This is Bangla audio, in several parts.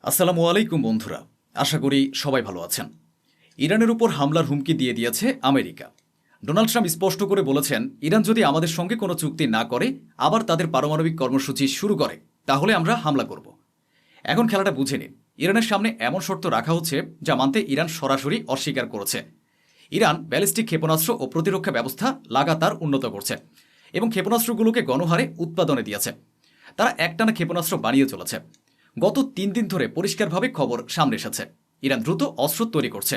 আসসালামু আলাইকুম বন্ধুরা, আশা করি সবাই ভালো আছেন। ইরানের উপর হামলার হুমকি দিয়ে দিয়েছে আমেরিকা। ডোনাল্ড ট্রাম্প স্পষ্ট করে বলেছেন, ইরান যদি আমাদের সঙ্গে কোনো চুক্তি না করে, আবার তাদের পারমাণবিক কর্মসূচি শুরু করে, তাহলে আমরা হামলা করব। এখন খেলাটা বুঝে নিন। ইরানের সামনে এমন শর্ত রাখা হচ্ছে যা মানতে ইরান সরাসরি অস্বীকার করেছে। ইরান ব্যালিস্টিক ক্ষেপণাস্ত্র ও প্রতিরক্ষা ব্যবস্থা লাগাতার উন্নত করছে এবং ক্ষেপণাস্ত্রগুলোকে গণহারে উৎপাদনে দিয়েছে। তারা একটানা ক্ষেপণাস্ত্র বানিয়ে চলেছে। গত 3 দিন ধরে পরিষ্কারভাবে খবর সামনে এসেছে, ইরান দ্রুত অস্ত্র তৈরি করছে।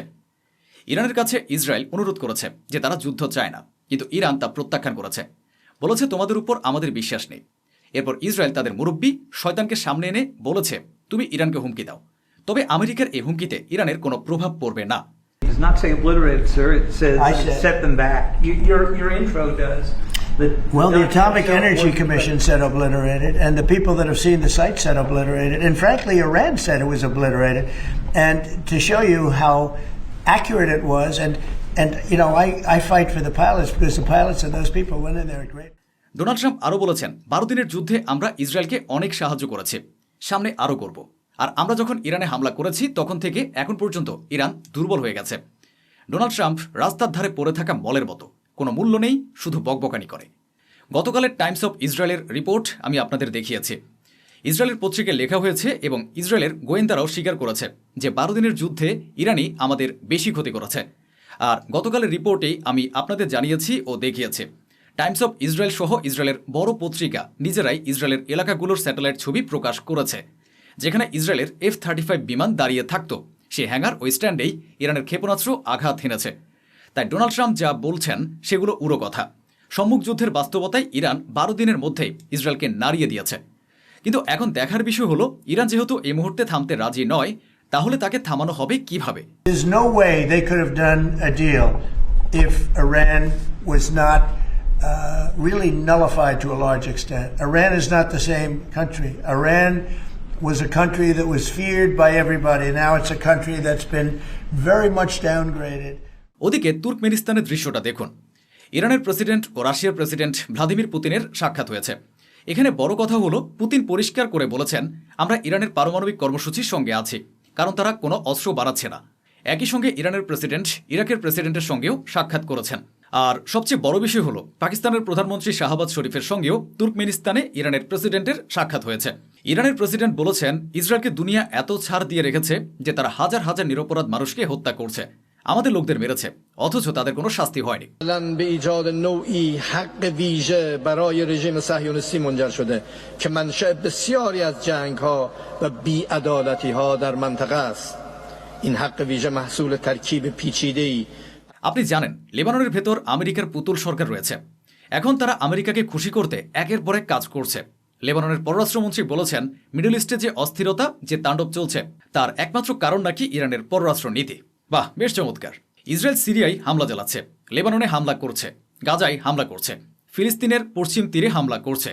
ইরানের কাছে ইসরায়েল অনুরোধ করেছে যে তারা যুদ্ধ চায় না, কিন্তু ইরান তা প্রত্যাখ্যান করেছে, বলেছে তোমাদের উপর আমাদের বিশ্বাস নেই। এরপর ইসরায়েল তাদের মুরব্বী শয়তানকে সামনে এনে বলেছে, তুমি ইরানকে হুমকি দাও। তবে আমেরিকার এই হুমকিতে ইরানের কোনো প্রভাব পড়বে না। It's not saying obliterated, sir. It says set them back. Your intro does. Well, the Atomic Energy Commission said obliterated, and the people that have seen the site said obliterated, and frankly, Iran said it was obliterated. And to show you how accurate it was, and you know, I fight for the pilots because the pilots and those people went in there are great. Donald Trump আরও বলেছেন, 12 দিনের যুদ্ধে আমরা ইসরায়েলকে অনেক সাহায্য করেছি, সামনে আরও করব। আর আমরা যখন ইরানে হামলা করেছি তখন থেকে এখন পর্যন্ত ইরান দুর্বল হয়ে গেছে। ডোনাল্ড ট্রাম্প রাস্তার ধারে পড়ে থাকা মলের মতো, কোনো মূল্য নেই, শুধু বকবকানি করে। গতকালের টাইমস অফ ইসরায়েলের রিপোর্ট আমি আপনাদের দেখিয়েছি। ইসরায়েলের পত্রিকায় লেখা হয়েছে এবং ইসরায়েলের গোয়েন্দারাও স্বীকার করেছে যে 12 দিনের যুদ্ধে ইরানই আমাদের বেশি ক্ষতি করেছে। আর গতকালের রিপোর্টেই আমি আপনাদের জানিয়েছি ও দেখিয়েছি। টাইমস অফ ইসরায়েল সহ ইসরায়েলের বড় পত্রিকা নিজেরাই ইসরায়েলের এলাকাগুলোর স্যাটেলাইট ছবি প্রকাশ করেছে, যেখানে ইসরায়েলের F-35 বিমান দাঁড়িয়ে থাকত। সে হ্যাঙ্গার ওই স্ট্যান্ডেই ইরানের ক্ষেপণাস্ত্র আঘাত হেনেছে। তাই ডোনাল্ড ট্রাম্প যা বলছেন সেগুলো উড়ো কথা। সম্মুখ যুদ্ধের বাস্তবতায় ইরান 12 দিনের মধ্যেই ইসরায়েলকে নাড়িয়ে দিয়েছে। কিন্তু এখন দেখার বিষয় হলো, ইরান যেহেতু এই মুহূর্তে থামতে রাজি নয়, তাহলে তাকে থামানো হবে কিভাবে? There's no way they could have done a deal if Iran was not really nullified to a large extent. Iran is not the same country. Iran was a country that was feared by everybody. Now it's a country that's been very much downgraded. ওদিকে তুর্কমেনিস্তানের দৃশ্যটা দেখুন। ইরানের প্রেসিডেন্ট ও রাশিয়ার প্রেসিডেন্ট ভ্লাদিমির পুতিনের সাক্ষাৎ হয়েছে। এখানে বড় কথা হলো, পুতিন পরিষ্কার করে বলেছেন, আমরা ইরানের পারমাণবিক কর্মসূচির সঙ্গে আছি, কারণ তারা কোনো অস্ত্র বানাচ্ছে না। একই সঙ্গে ইরানের প্রেসিডেন্ট ইরাকের প্রেসিডেন্টের সঙ্গেও সাক্ষাৎ করেছেন। আর সবচেয়ে বড় বিষয় হলো, পাকিস্তানের প্রধানমন্ত্রী শাহবাজ শরীফের সঙ্গেও তুর্কমেনিস্তানে ইরানের প্রেসিডেন্টের সাক্ষাৎ হয়েছে। ইরানের প্রেসিডেন্ট বলেছেন, ইসরায়েলকে দুনিয়া এত ছাড় দিয়ে রেখেছে যে তারা হাজার হাজার নিরপরাধ মানুষকে হত্যা করছে, আমাদের লোকদের মেরেছে, অথচ তাদের কোনো শাস্তি হয়নি। به ایجاد نوعی حق ویژه برای رژیم صهیونیستی منجر شده که منشأ بسیاری از جنگ‌ها و بی‌عدالتی‌ها در منطقه است. این حق ویژه محصول ترکیب پیچیده‌ای আপনি জানেন, লেবাননের ভেতর আমেরিকার পুতুল সরকার রয়েছে। এখন তারা আমেরিকাকে খুশি করতে একের পর এক কাজ করছে। লেবাননের পররাষ্ট্রমন্ত্রী বলেছেন, মিডল ইস্টে যে অস্থিরতা, যে তাণ্ডব চলছে, তার একমাত্র কারণ নাকি ইরানের পররাষ্ট্র নীতি। বাহ, বেশ চমৎকার। ইসরায়েল সিরিয়ায় হামলা চালাচ্ছে, লেবাননে হামলা করছে, গাজায় হামলা করছে, ফিলিস্তিনের পশ্চিম তীরে হামলা করছে।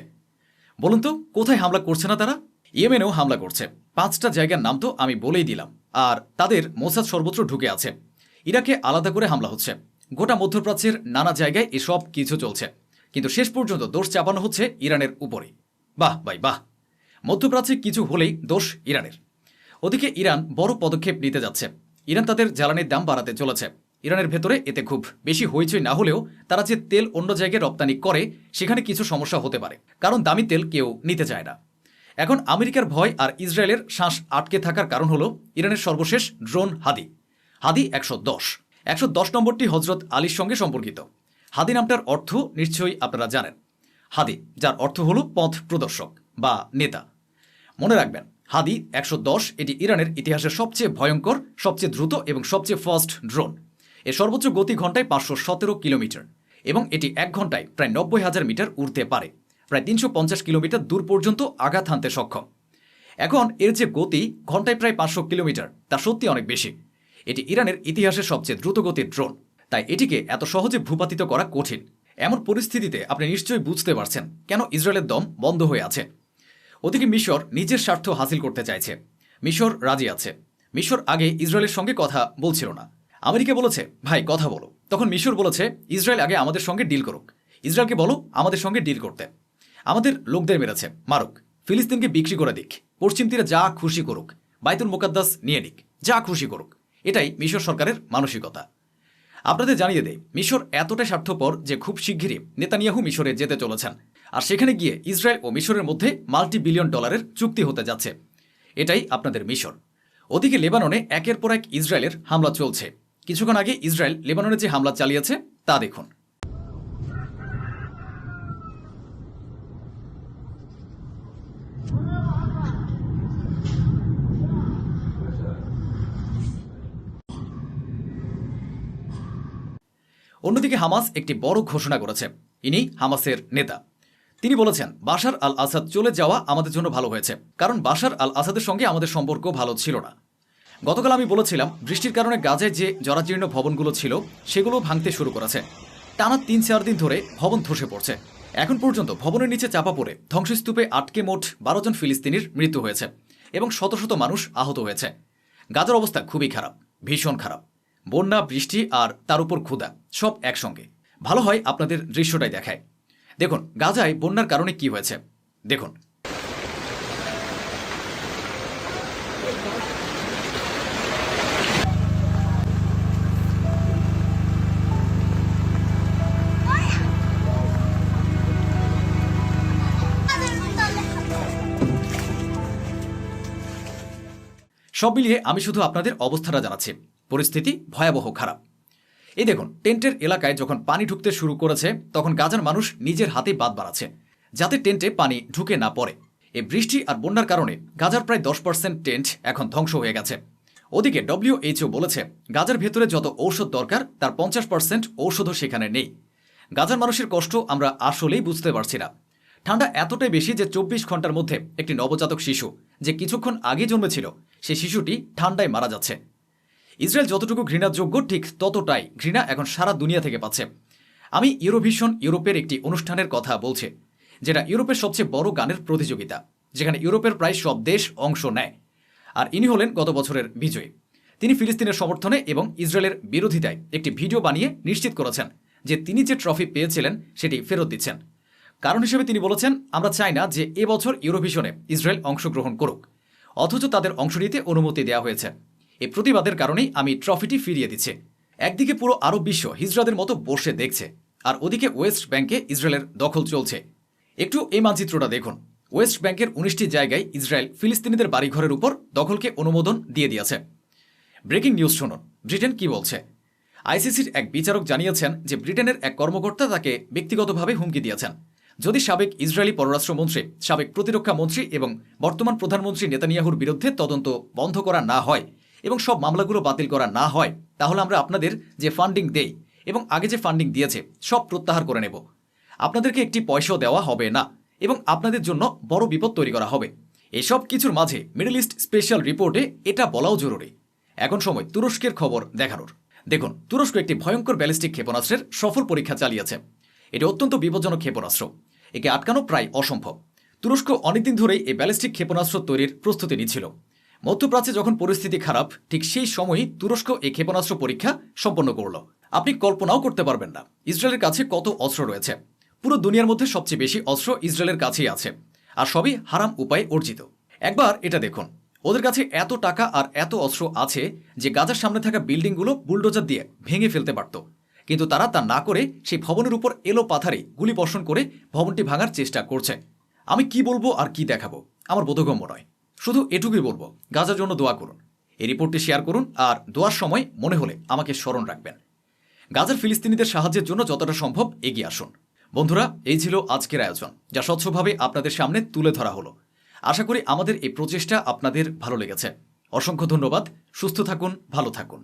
বলুন তো, কোথায় হামলা করছে না তারা? ইয়েমেনেও হামলা করছে। 5টা জায়গার নাম তো আমি বলেই দিলাম। আর তাদের মোসাদ সর্বত্র ঢুকে আছে। ইরাকে আলাদা করে হামলা হচ্ছে। গোটা মধ্যপ্রাচ্যের নানা জায়গায় এসব কিছু চলছে, কিন্তু শেষ পর্যন্ত দোষ চাপানো হচ্ছে ইরানের উপরে। বাহ ভাই বাহ, মধ্যপ্রাচ্যে কিছু হলেই দোষ ইরানের। ওদিকে ইরান বড় পদক্ষেপ নিতে যাচ্ছে। ইরান তাদের জ্বালানির দাম বাড়াতে চলেছে। ইরানের ভেতরে এতে খুব বেশি হইচই না হলেও তারা যে তেল অন্য জায়গায় রপ্তানি করে, সেখানে কিছু সমস্যা হতে পারে, কারণ দামি তেল কেউ নিতে চায় না। এখন আমেরিকার ভয় আর ইসরায়েলের শ্বাস আটকে থাকার কারণ হলো ইরানের সর্বশেষ ড্রোন হাদি 110 নম্বরটি হজরত আলীর সঙ্গে সম্পর্কিত। হাদি নামটার অর্থ নিশ্চয়ই আপনারা জানেন। হাদি, যার অর্থ হলো পথ প্রদর্শক বা নেতা। মনে রাখবেন, হাদি 110 এটি ইরানের ইতিহাসের সবচেয়ে ভয়ঙ্কর, সবচেয়ে দ্রুত এবং সবচেয়ে ফাস্ট ড্রোন। এর সর্বোচ্চ গতি ঘন্টায় 517 কিলোমিটার এবং এটি 1 ঘন্টায় প্রায় 90,000 মিটার উড়তে পারে, প্রায় 350 কিলোমিটার দূর পর্যন্ত আঘাত হানতে সক্ষম। এখন এর যে গতি ঘন্টায় প্রায় 500 কিলোমিটার, তা সত্যি অনেক বেশি। এটি ইরানের ইতিহাসের সবচেয়ে দ্রুতগতির ড্রোন, তাই এটিকে এত সহজে ভূপাতিত করা কঠিন। এমন পরিস্থিতিতে আপনি নিশ্চয়ই বুঝতে পারছেন কেন ইসরায়েলের দম বন্ধ হয়ে আছে। ওদিকে মিশর নিজের স্বার্থ হাসিল করতে চাইছে। মিশর রাজি আছে। মিশর আগে ইসরায়েলের সঙ্গে কথা বলছিল না। আমেরিকা বলেছে, ভাই কথা বলো। তখন মিশর বলেছে, ইসরায়েল আগে আমাদের সঙ্গে ডিল করুক। ইসরায়েলকে বলো আমাদের সঙ্গে ডিল করতে। আমাদের লোকদের মেরেছে, মারুক। ফিলিস্তিনকে বিক্রি করে দিক, পশ্চিম তীরে যা খুশি করুক, বাইতুল মুকাদ্দাস নিয়ে নিক, যা খুশি করুক। এটাই মিশর সরকারের মানসিকতা। আপনাদের জানিয়ে দেয়, মিশর এতটাই স্বার্থপর যে খুব শিগগিরই নেতানিয়াহু মিশরে যেতে চলেছেন, আর সেখানে গিয়ে ইসরায়েল ও মিশরের মধ্যে $multi-billion চুক্তি হতে যাচ্ছে। এটাই আপনাদের মিশর। ওদিকে লেবাননে একের পর এক ইসরায়েলের হামলা চলছে। কিছুক্ষণ আগে ইসরায়েল লেবাননে যে হামলা চালিয়েছে তা দেখুন। অন্যদিকে হামাস একটি বড় ঘোষণা করেছে। ইনি হামাসের নেতা। তিনি বলেছেন, বাশার আল আসাদ চলে যাওয়া আমাদের জন্য ভালো হয়েছে, কারণ বাশার আল আসাদের সঙ্গে আমাদের সম্পর্ক ভালো ছিল না। গতকাল আমি বলেছিলাম, বৃষ্টির কারণে গাজায় যে জরাজীর্ণ ভবনগুলো ছিল সেগুলো ভাঙতে শুরু করেছে। টানা 3-4 দিন ধরে ভবন ধসে পড়ছে। এখন পর্যন্ত ভবনের নিচে চাপা পড়ে ধ্বংসস্তূপে আটকে মোট 12 জন ফিলিস্তিনির মৃত্যু হয়েছে এবং শত শত মানুষ আহত হয়েছে। গাজার অবস্থা খুবই খারাপ, ভীষণ খারাপ। বন্যা, বৃষ্টি আর তার উপর ক্ষুধা, সব একসঙ্গে। ভালো হয় আপনাদের দৃশ্যটাই দেখায়। দেখুন গাজায় বন্যার কারণে কি হয়েছে। দেখুন, সব মিলিয়ে আমি শুধু আপনাদের অবস্থাটা জানাচ্ছি। পরিস্থিতি ভয়াবহ খারাপ। এই দেখুন, টেন্টের এলাকায় যখন পানি ঢুকতে শুরু করেছে তখন গাজার মানুষ নিজের হাতে বাঁধ বানাচ্ছে যাতে টেন্টে পানি ঢুকে না পড়ে। এই বৃষ্টি আর বন্যার কারণে গাজার প্রায় 10% টেন্ট এখন ধ্বংস হয়ে গেছে। ওদিকে WHO বলেছে, গাজার ভেতরে যত ঔষধ দরকার তার 50% ঔষধও সেখানে নেই। গাজার মানুষের কষ্ট আমরা আসলেই বুঝতে পারছি না। ঠান্ডা এতটাই বেশি যে 24 ঘন্টার মধ্যে একটি নবজাতক শিশু যে কিছুক্ষণ আগে জন্মেছিল সেই শিশুটি ঠান্ডায় মারা যাচ্ছে। ইসরায়েল যতটুকু ঘৃণাযোগ্য ঠিক ততটাই ঘৃণা এখন সারা দুনিয়া থেকে পাচ্ছে। আমি ইউরোভিশন ইউরোপের একটি অনুষ্ঠানের কথা বলছি, যেটা ইউরোপের সবচেয়ে বড় গানের প্রতিযোগিতা, যেখানে ইউরোপের প্রায় সব দেশ অংশ নেয়। আর ইনি হলেন গত বছরের বিজয়ী। তিনি ফিলিস্তিনের সমর্থনে এবং ইসরায়েলের বিরোধিতায় একটি ভিডিও বানিয়ে নিশ্চিত করেছেন যে তিনি যে ট্রফি পেয়েছিলেন সেটি ফেরত দিচ্ছেন। কারণ হিসেবে তিনি বলেছেন, আমরা চাই না যে এবছর ইউরোভিশনে ইসরায়েল অংশগ্রহণ করুক, অথচ তাদের অংশ নিতে অনুমতি দেওয়া হয়েছে। এই প্রতিবাদের কারণেই আমি ট্রফিটি ফিরিয়ে দিচ্ছি। একদিকে পুরো আরব বিশ্ব হিজড়াদের মতো বসে দেখছে, আর ওদিকে ওয়েস্ট ব্যাংকে ইসরায়েলের দখল চলছে। একটু এই মানচিত্রটা দেখুন। ওয়েস্ট ব্যাংকের 19টি জায়গায় ইসরায়েল ফিলিস্তিনিদের বাড়িঘরের উপর দখলকে অনুমোদন দিয়ে দিয়েছে। ব্রেকিং নিউজ শুনুন, ব্রিটেন কি বলছে। আইসিসির এক বিচারক জানিয়েছেন যে ব্রিটেনের এক কর্মকর্তা তাকে ব্যক্তিগতভাবে হুমকি দিয়েছেন, যদি সাবেক ইসরায়েলি পররাষ্ট্রমন্ত্রী, সাবেক প্রতিরক্ষা মন্ত্রী এবং বর্তমান প্রধানমন্ত্রী নেতানিয়াহুর বিরুদ্ধে তদন্ত বন্ধ করা না হয় এবং সব মামলাগুলো বাতিল করা না হয়, তাহলে আমরা আপনাদের যে ফান্ডিং দেই এবং আগে যে ফান্ডিং দিয়েছে সব প্রত্যাহার করে নেব। আপনাদেরকে একটি পয়সাও দেওয়া হবে না এবং আপনাদের জন্য বড় বিপদ তৈরি করা হবে। এসব কিছুর মাঝে মিডল ইস্ট স্পেশাল রিপোর্টে এটা বলাও জরুরি। এখন সময় তুরস্কের খবর দেখানোর। দেখুন, তুরস্ক একটি ভয়ঙ্কর ব্যালিস্টিক ক্ষেপণাস্ত্রের সফল পরীক্ষা চালিয়েছে। এটি অত্যন্ত বিপজ্জনক ক্ষেপণাস্ত্র, একে আটকানো প্রায় অসম্ভব। তুরস্ক অনেকদিন ধরেই এই ব্যালিস্টিক ক্ষেপণাস্ত্র তৈরির প্রস্তুতি নিচ্ছিল। মধ্যপ্রাচ্যে যখন পরিস্থিতি খারাপ, ঠিক সেই সময়ই তুরস্ক এই ক্ষেপণাস্ত্র পরীক্ষা সম্পন্ন করল। আপনি কল্পনাও করতে পারবেন না ইসরায়েলের কাছে কত অস্ত্র রয়েছে। পুরো দুনিয়ার মধ্যে সবচেয়ে বেশি অস্ত্র ইসরায়েলের কাছেই আছে, আর সবই হারাম উপায়ে অর্জিত। একবার এটা দেখুন, ওদের কাছে এত টাকা আর এত অস্ত্র আছে যে গাজার সামনে থাকা বিল্ডিংগুলো বুলডোজার দিয়ে ভেঙে ফেলতে পারত, কিন্তু তারা তা না করে সেই ভবনের উপর এলো পাথারে গুলি বর্ষণ করে ভবনটি ভাঙার চেষ্টা করছে। আমি কি বলবো আর কি দেখাবো আমার বোধগম্য নয়। শুধু এটুকুই বলবো, গাজার জন্য দোয়া করুন, এই রিপোর্টটি শেয়ার করুন, আর দোয়ার সময় মনে হলে আমাকে স্মরণ রাখবেন। গাজার ফিলিস্তিনিদের সাহায্যের জন্য যতটা সম্ভব এগিয়ে আসুন। বন্ধুরা, এই ছিল আজকের আয়োজন, যা স্বচ্ছভাবে আপনাদের সামনে তুলে ধরা হলো। আশা করি আমাদের এই প্রচেষ্টা আপনাদের ভালো লেগেছে। অসংখ্য ধন্যবাদ। সুস্থ থাকুন, ভালো থাকুন।